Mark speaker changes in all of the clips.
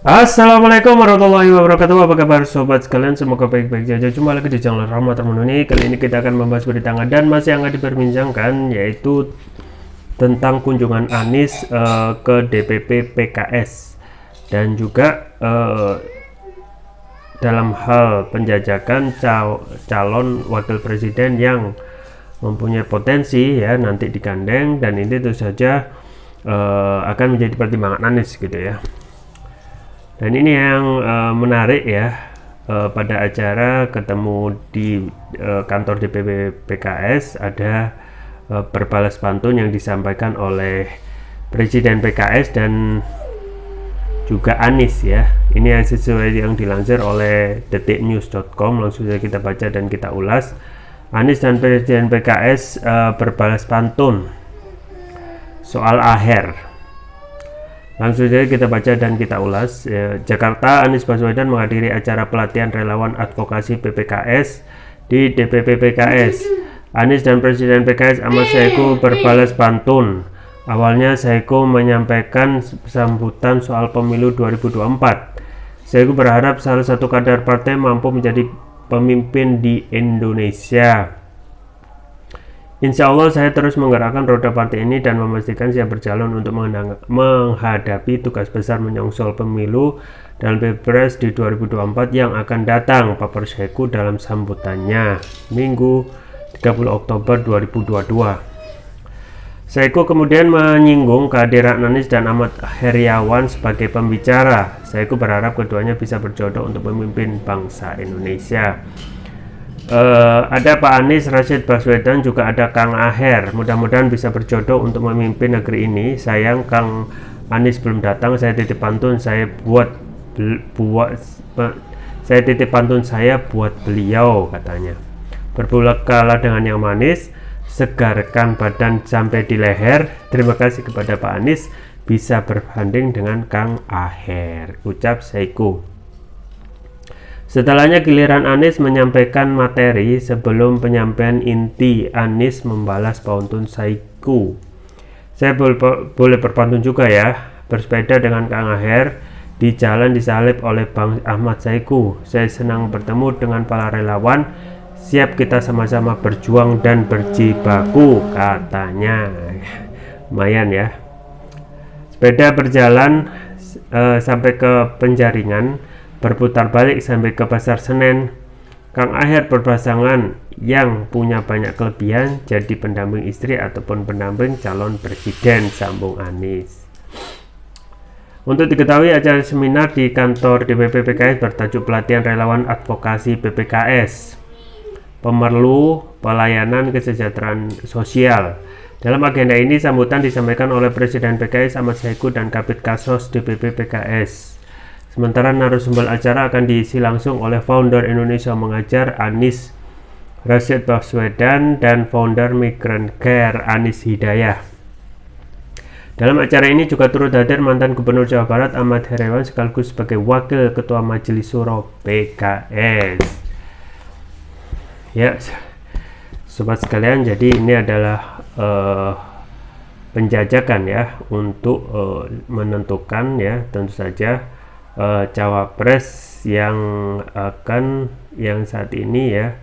Speaker 1: Assalamualaikum warahmatullahi wabarakatuh. Apa kabar sobat sekalian? Semoga baik-baik saja. Jumpa lagi di channel Rahmat Termenuhi. Kali ini kita akan membahas berita dan masih hangat diperbincangkan, yaitu tentang kunjungan Anies ke DPP PKS dan juga dalam hal penjajakan calon wakil presiden yang mempunyai potensi ya nanti digandeng, dan ini tentu saja akan menjadi pertimbangan Anies gitu ya. Dan ini yang menarik ya, pada acara ketemu di kantor DPP PKS ada berbalas pantun yang disampaikan oleh Presiden PKS dan juga Anies ya. Ini yang sesuai yang dilansir oleh detiknews.com. Langsung saja kita baca dan kita ulas. Anies dan Presiden PKS berbalas pantun soal AHER. Langsung saja kita baca dan kita ulas. Jakarta, Anies Baswedan menghadiri acara pelatihan relawan advokasi PPKS di DPP PKS. Anies dan Presiden PKS Ahmad Saiku berbalas pantun. Awalnya Saiku menyampaikan sambutan soal pemilu 2024. Saiku berharap salah satu kader partai mampu menjadi pemimpin di Indonesia. Insya Allah saya terus menggerakkan roda partai ini dan memastikan siap berjalan untuk menghadapi tugas besar menyongsong pemilu dan Pilpres di 2024 yang akan datang, paper Saiku dalam sambutannya Minggu 30 Oktober 2022. Saiku kemudian menyinggung kehadiran Anies dan Ahmad Heriawan sebagai pembicara. Saiku berharap keduanya bisa berjodoh untuk memimpin bangsa Indonesia. Ada Pak Anies, Rashid Baswedan, juga ada Kang Aher. Mudah-mudahan bisa berjodoh untuk memimpin negeri ini. Sayang Kang Anies belum datang. Saya titip pantun saya buat beliau, katanya. Berbulak kalah dengan yang manis, segarkan badan sampai di leher. Terima kasih kepada Pak Anies bisa berbanding dengan Kang Aher, ucap Saiku. Setelahnya giliran Anies menyampaikan materi. Sebelum penyampaian inti, Anies membalas pantun Saiku. Saya boleh berpantun juga ya. Bersepeda dengan Kang Aher di jalan disalib oleh Bang Ahmad Saiku. Saya senang bertemu dengan para relawan. Siap kita sama-sama berjuang dan berjibaku, katanya. Lumayan ya. Sepeda berjalan sampai ke Penjaringan, berputar balik sampai ke Pasar Senen. Kang Aher berpasangan yang punya banyak kelebihan jadi pendamping istri ataupun pendamping calon presiden, sambung Anies. Untuk diketahui, acara seminar di kantor DPP PKS bertajuk pelatihan relawan advokasi PPKS, pemerlu pelayanan kesejahteraan sosial. Dalam agenda ini sambutan disampaikan oleh Presiden PKS Ahmad Saiku dan Kabid Kasos DPP PKS. Sementara narasumber acara akan diisi langsung oleh founder Indonesia Mengajar Anies Rashid Baswedan dan founder Migrant Care Anies Hidayah. Dalam acara ini juga turut hadir mantan Gubernur Jawa Barat Ahmad Heriawan sekaligus sebagai Wakil Ketua Majelis Syuro PKS. Ya, sobat sekalian, jadi ini adalah penjajakan ya untuk menentukan ya tentu saja cawapres yang saat ini ya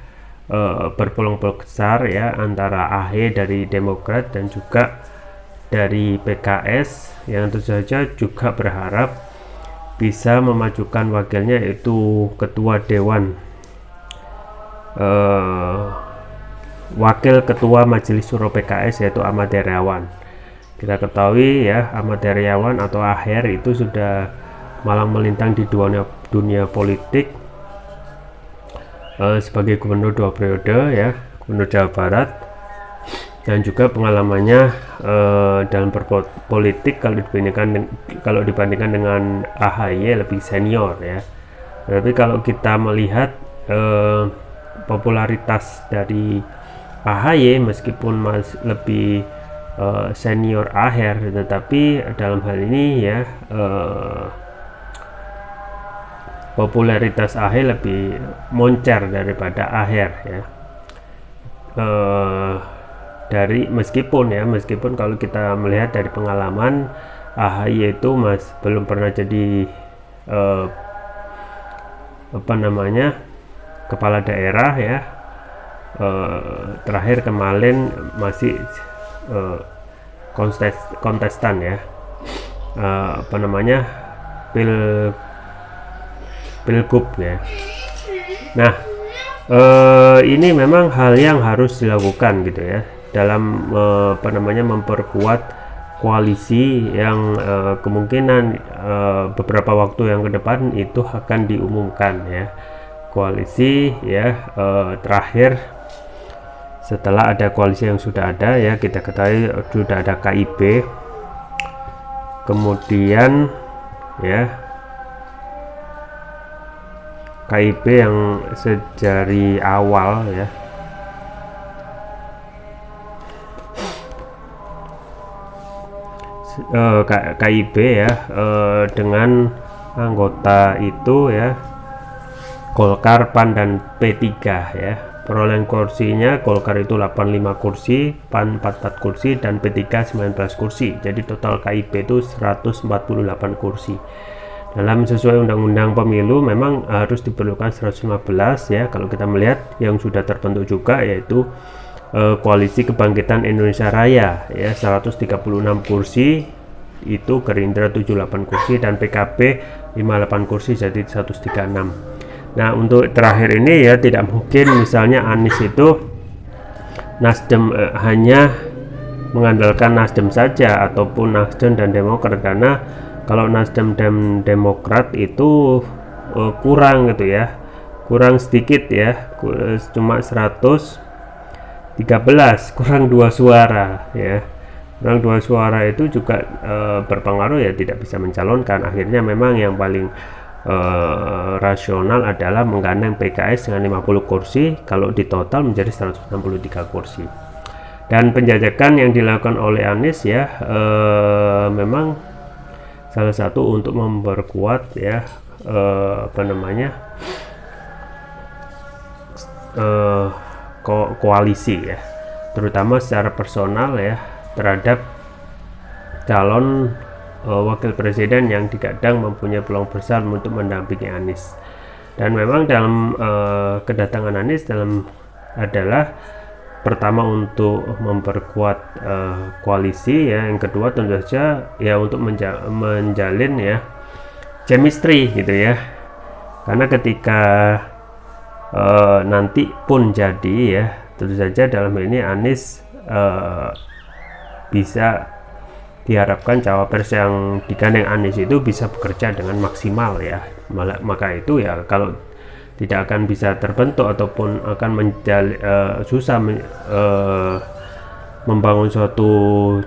Speaker 1: berpeluang besar ya antara AHY dari Demokrat dan juga dari PKS yang tentu saja juga berharap bisa memajukan wakilnya, yaitu Ketua Dewan Wakil Ketua Majelis Syuro PKS, yaitu Ahmad Heriawan. Kita ketahui ya, Ahmad Heriawan atau AHER itu sudah malang melintang di dunia politik sebagai gubernur 2 periode ya, gubernur Jawa Barat, dan juga pengalamannya dalam berpolitik kalau dibandingkan dengan AHY lebih senior ya. Tapi kalau kita melihat popularitas dari AHY meskipun lebih senior AHER, tetapi dalam hal ini ya popularitas AHY lebih moncer daripada AHER ya. Meskipun kalau kita melihat dari pengalaman AHY itu belum pernah jadi apa namanya, kepala daerah ya. Terakhir kemarin masih kontestan ya, apa namanya, pilgub ya. Nah, ini memang hal yang harus dilakukan gitu ya, dalam apa namanya, memperkuat koalisi yang kemungkinan beberapa waktu yang ke depan itu akan diumumkan ya. Koalisi ya, terakhir setelah ada koalisi yang sudah ada ya, kita ketahui sudah ada KIB, kemudian ya KIB yang sejari awal ya, KIB ya, dengan anggota itu ya Golkar, PAN, dan P3 ya. Perolehan kursinya Golkar itu 85 kursi, PAN 44 kursi, dan P3 19 kursi. Jadi total KIB itu 148 kursi. Dalam sesuai undang-undang pemilu memang harus diperlukan 115 ya. Kalau kita melihat yang sudah terbentuk juga, yaitu Koalisi Kebangkitan Indonesia Raya ya, 136 kursi, itu Gerindra 78 kursi, dan PKB 58 kursi, jadi 136. Nah, untuk terakhir ini ya, tidak mungkin misalnya Anies itu Nasdem hanya mengandalkan Nasdem saja, ataupun Nasdem dan Demokrat, karena kalau Nasdem dan Demokrat itu kurang gitu ya, kurang sedikit ya, cuma 113, kurang 2 suara ya. Kurang 2 suara itu juga berpengaruh ya, tidak bisa mencalonkan. Akhirnya memang yang paling rasional adalah menggandeng PKS dengan 50 kursi, kalau di total menjadi 163 kursi. Dan penjajakan yang dilakukan oleh Anies ya, memang salah satu untuk memperkuat ya, apa namanya, koalisi ya, terutama secara personal ya, terhadap calon wakil presiden yang digadang mempunyai peluang besar untuk mendampingi Anies. Dan memang dalam kedatangan Anies adalah pertama untuk memperkuat koalisi ya, yang kedua tentu saja ya untuk menjalin ya chemistry gitu ya, karena ketika nanti pun jadi ya, tentu saja dalam ini Anies bisa diharapkan cawapres yang digandeng Anies itu bisa bekerja dengan maksimal ya. Maka itu ya, kalau tidak akan bisa terbentuk ataupun akan susah membangun suatu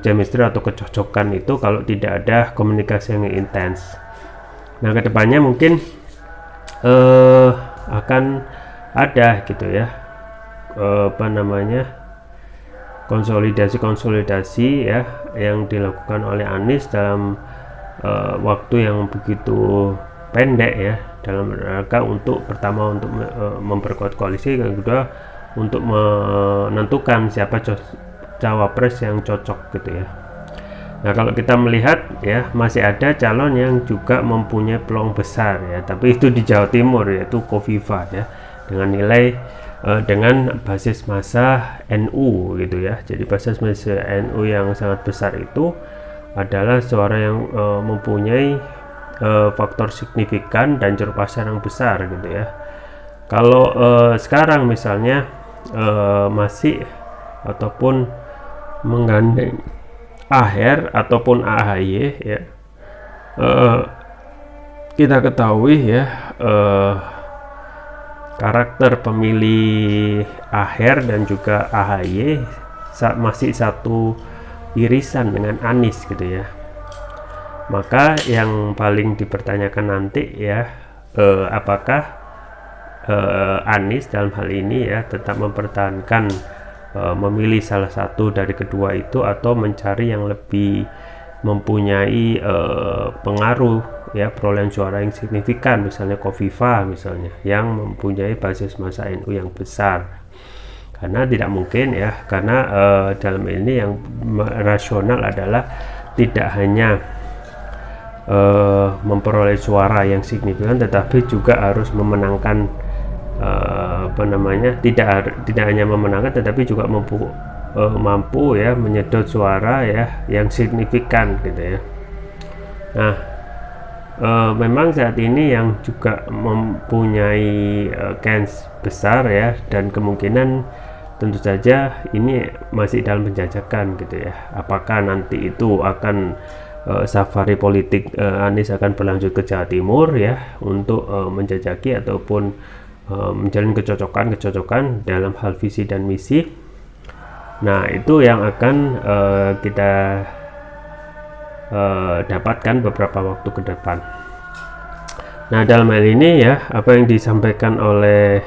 Speaker 1: chemistry atau kecocokan itu kalau tidak ada komunikasi yang intens. Nah, kedepannya mungkin akan ada gitu ya, apa namanya, konsolidasi ya yang dilakukan oleh Anies dalam waktu yang begitu pendek ya, dalam rangka untuk pertama untuk memperkuat koalisi, yang kedua untuk menentukan siapa cawapres yang cocok gitu ya. Nah, kalau kita melihat ya, masih ada calon yang juga mempunyai peluang besar ya, tapi itu di Jawa Timur, yaitu Khofifah ya, dengan nilai dengan basis massa NU gitu ya. Jadi basis massa NU yang sangat besar itu adalah suara yang mempunyai faktor signifikan dan ceruk pasar yang besar gitu ya. Kalau sekarang misalnya masih ataupun menggandeng AHR ataupun AHY ya, kita ketahui ya, karakter pemilih AHR dan juga AHY masih satu irisan dengan Anies gitu ya. Maka yang paling dipertanyakan nanti ya, apakah Anies dalam hal ini ya tetap mempertahankan memilih salah satu dari kedua itu, atau mencari yang lebih mempunyai pengaruh ya, perolehan suara yang signifikan, misalnya Khofifah misalnya yang mempunyai basis massa NU yang besar. Karena tidak mungkin ya, karena dalam ini yang rasional adalah tidak hanya memperoleh suara yang signifikan, tetapi juga harus memenangkan tidak hanya memenangkan tetapi juga mampu ya menyedot suara ya yang signifikan gitu ya. Nah, memang saat ini yang juga mempunyai chance besar ya, dan kemungkinan tentu saja ini masih dalam penjajakan gitu ya. Apakah nanti itu akan safari politik Anies akan berlanjut ke Jawa Timur ya untuk menjajaki ataupun menjalin kecocokan dalam hal visi dan misi. Nah, itu yang akan kita dapatkan beberapa waktu ke depan. Nah, dalam hal ini ya, apa yang disampaikan oleh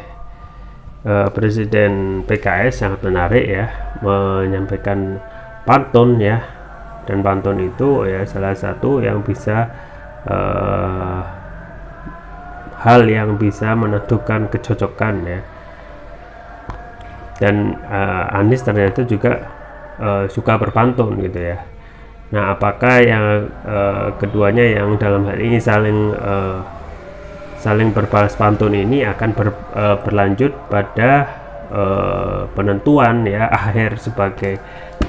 Speaker 1: Presiden PKS sangat menarik ya, menyampaikan pantun ya, dan pantun itu ya salah satu yang bisa hal yang bisa menentukan kecocokan ya. Dan Anies ternyata juga suka berpantun gitu ya. Nah, apakah yang keduanya yang dalam hal ini saling berbalas pantun ini akan berlanjut pada penentuan ya akhir sebagai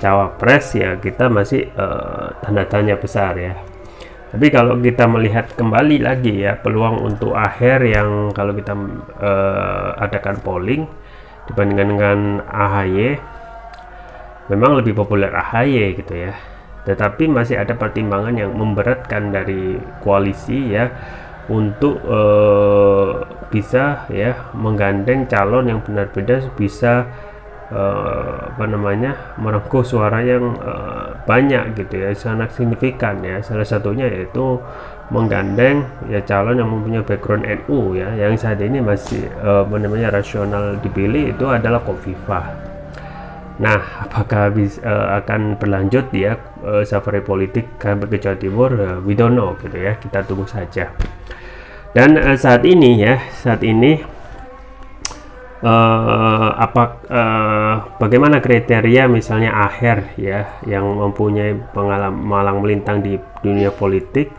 Speaker 1: cawapres ya, kita masih tanda tanya besar ya. Tapi kalau kita melihat kembali lagi ya, peluang untuk akhir yang kalau kita adakan polling dibandingkan dengan AHY, memang lebih populer AHY gitu ya. Tetapi masih ada pertimbangan yang memberatkan dari koalisi ya untuk bisa ya menggandeng calon yang benar-benar bisa merengkuh suara yang banyak gitu ya, sangat signifikan ya. Salah satunya yaitu menggandeng ya calon yang mempunyai background NU ya, yang saat ini masih rasional dipilih, itu adalah Khofifah. Nah, apakah akan berlanjut ya safari politik ke Jawa Timur? We don't know gitu ya, kita tunggu saja. Dan saat ini bagaimana kriteria misalnya akhir ya yang mempunyai pengalaman malang melintang di dunia politik,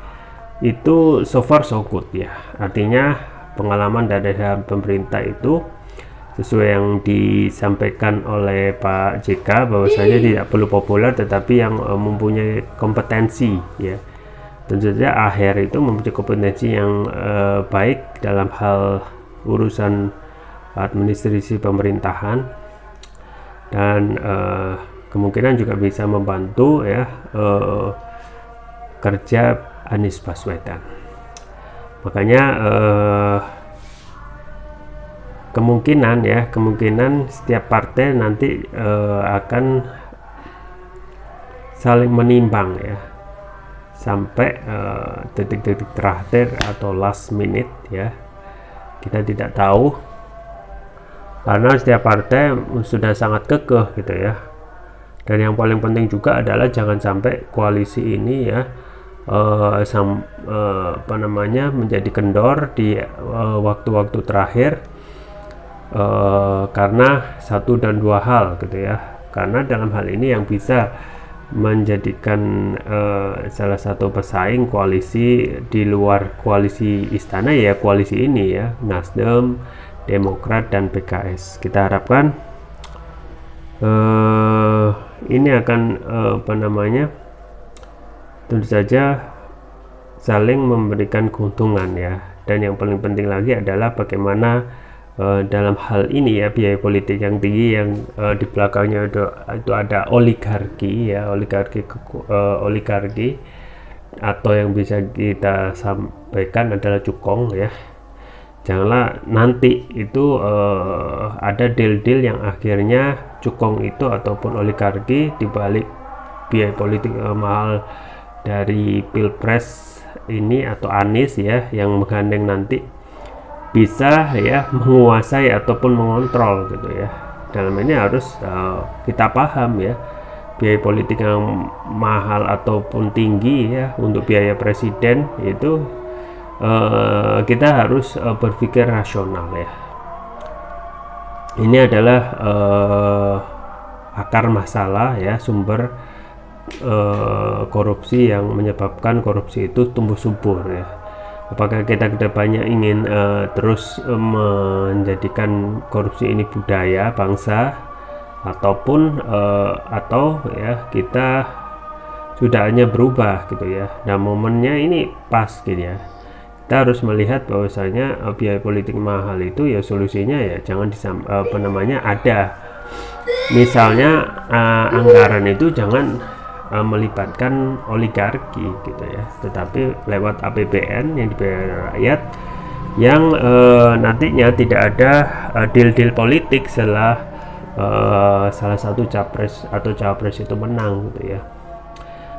Speaker 1: itu so far so good ya. Artinya pengalaman dari pemerintah itu sesuai yang disampaikan oleh Pak JK, bahwasanya tidak perlu populer tetapi yang mempunyai kompetensi ya. Tentu saja akhir itu mempunyai kompetensi yang baik dalam hal urusan administrasi pemerintahan, dan kemungkinan juga bisa membantu ya kerja Anies Baswedan. Makanya kemungkinan setiap partai nanti akan saling menimbang ya sampai detik-detik terakhir atau last minute ya. Kita tidak tahu, karena setiap partai sudah sangat kekeh gitu ya. Dan yang paling penting juga adalah jangan sampai koalisi ini ya menjadi kendor di waktu-waktu terakhir karena satu dan dua hal gitu ya. Karena dalam hal ini yang bisa menjadikan salah satu pesaing koalisi di luar koalisi istana ya koalisi ini ya, Nasdem, Demokrat, dan PKS. Kita harapkan ini akan tentu saja saling memberikan keuntungan ya. Dan yang paling penting lagi adalah bagaimana dalam hal ini ya biaya politik yang tinggi yang di belakangnya itu ada oligarki ya, oligarki atau yang bisa kita sampaikan adalah cukong ya. Janganlah nanti itu ada deal-deal yang akhirnya cukong itu ataupun oligarki dibalik biaya politik mahal dari pilpres ini atau Anies ya yang menggandeng nanti bisa ya menguasai ataupun mengontrol gitu ya. Dalam ini harus kita paham ya, biaya politik yang mahal ataupun tinggi ya untuk biaya presiden itu kita harus berpikir rasional ya. Ini adalah akar masalah ya, sumber korupsi yang menyebabkan korupsi itu tumbuh subur ya. Apakah kita kedepannya ingin terus menjadikan korupsi ini budaya bangsa, ataupun atau ya kita sudah hanya berubah gitu ya. Nah, momennya ini pas gitu ya. Kita harus melihat bahwasanya biaya politik mahal itu ya solusinya ya jangan ada misalnya anggaran itu jangan melibatkan oligarki gitu ya, tetapi lewat APBN yang dibayar rakyat yang nantinya tidak ada deal-deal politik setelah salah satu capres atau cawapres itu menang gitu ya.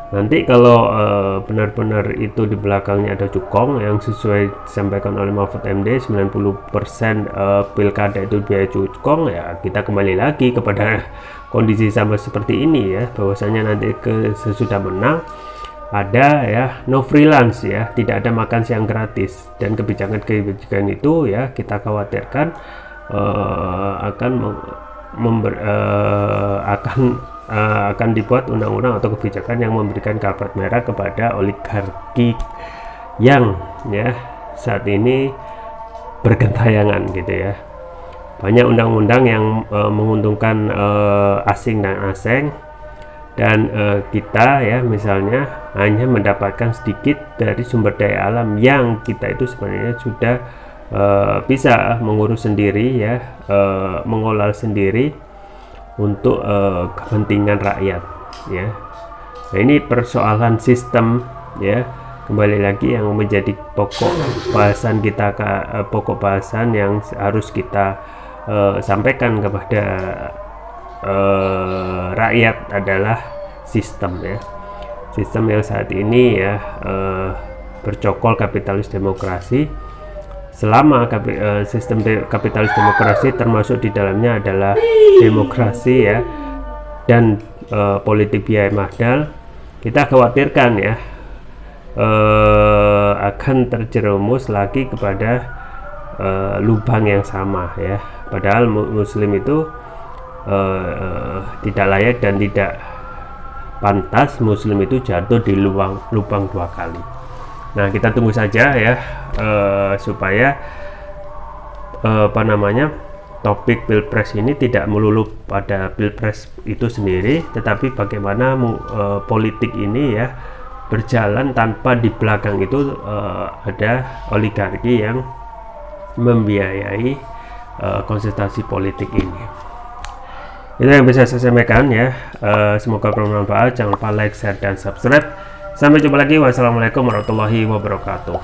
Speaker 1: Nanti kalau benar-benar itu di belakangnya ada cukong yang sesuai disampaikan oleh Mahfud MD 90% pilkada itu biaya cukong, ya kita kembali lagi kepada kondisi sama seperti ini ya, bahwasanya nanti sesudah menang ada ya no freelance ya, tidak ada makan siang gratis, dan kebijakan itu ya kita khawatirkan akan dibuat undang-undang atau kebijakan yang memberikan karpet merah kepada oligarki yang ya saat ini bergentayangan gitu ya. Banyak undang-undang yang menguntungkan asing dan asing, dan kita ya misalnya hanya mendapatkan sedikit dari sumber daya alam yang kita itu sebenarnya sudah bisa mengurus sendiri ya, mengolah sendiri untuk kepentingan rakyat ya. Nah, ini persoalan sistem ya, kembali lagi yang menjadi pokok bahasan kita, pokok bahasan yang harus kita sampaikan kepada rakyat adalah sistem ya, sistem yang saat ini ya bercokol kapitalis demokrasi. Selama sistem kapitalis demokrasi termasuk di dalamnya adalah demokrasi ya, dan politik biaya mahal, kita khawatirkan ya akan terjerumus lagi kepada lubang yang sama ya. Padahal muslim itu tidak layak dan tidak pantas muslim itu jatuh di lubang dua kali. Nah, kita tunggu saja ya supaya topik pilpres ini tidak melulu pada pilpres itu sendiri, tetapi bagaimana politik ini ya berjalan tanpa di belakang itu ada oligarki yang membiayai konsentrasi politik ini. Itu yang bisa saya sampaikan ya. Semoga bermanfaat. Jangan lupa like, share, dan subscribe. Sampai jumpa lagi. Wassalamualaikum warahmatullahi wabarakatuh.